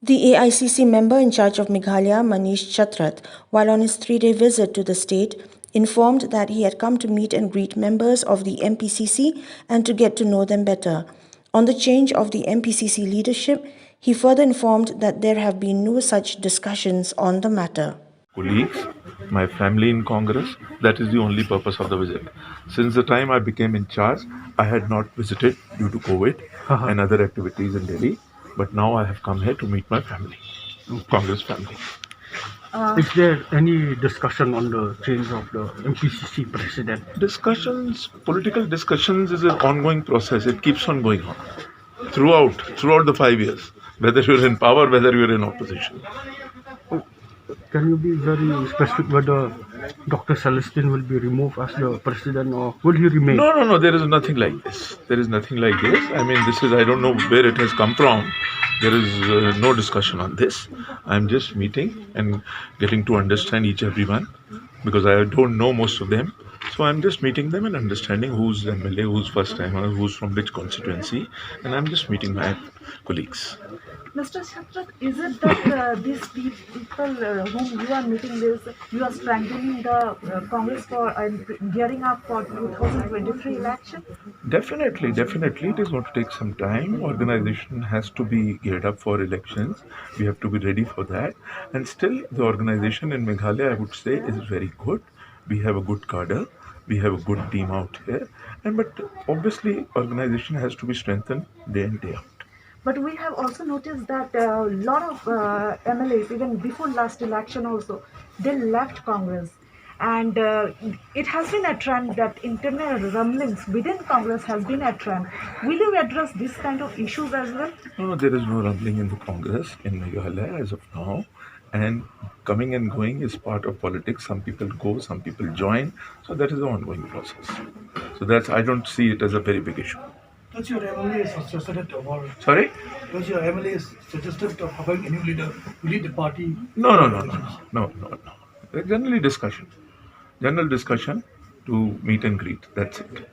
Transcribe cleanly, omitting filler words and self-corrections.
The AICC member in charge of Meghalaya, Manish Chathrath, while on his 3-day visit to the state, informed that he had come to meet and greet members of the MPCC and to get to know them better. On the change of the MPCC leadership, he further informed that there have been no such discussions on the matter. Colleagues, my family in Congress, that is the only purpose of the visit. Since the time I became in charge, I had not visited due to COVID and other activities in Delhi, but now I have come here to meet my family, Congress family. Is there any discussion on the change of the MPCC president? Political discussions is an ongoing process. It keeps on going on throughout the 5 years, whether you're in power, whether you're in opposition. Can you be very specific whether Dr. Celestine will be removed as the president or will he remain? No, there is nothing like this. I mean, I don't know where it has come from. There is no discussion on this. I'm just meeting and getting to understand everyone because I don't know most of them. So I'm just meeting them and understanding who's MLA, who's first timer, who's from which constituency, and I'm just meeting my colleagues. Mr. Chathrath, is it that these people whom you are meeting with, you are strengthening the Congress for gearing up for 2023 election? Definitely. It is going to take some time. Organization has to be geared up for elections. We have to be ready for that. And still, the organization in Meghalaya, I would say, is very good. We have a good cadre. We have a good team out here. But obviously, organization has to be strengthened day in, day out. But we have also noticed that a lot of MLAs, even before last election also, they left Congress. And it has been a trend that internal rumblings within Congress has been a trend. Will you address this kind of issues as well? No, there is no rumbling in the Congress in Meghalaya as of now. And coming and going is part of politics. Some people go, some people join. So that is an ongoing process. So I don't see it as a very big issue. Does your MLA suggested Sorry? Does your MLA suggested of having a new leader to lead the party? No. General discussion to meet and greet. That's it.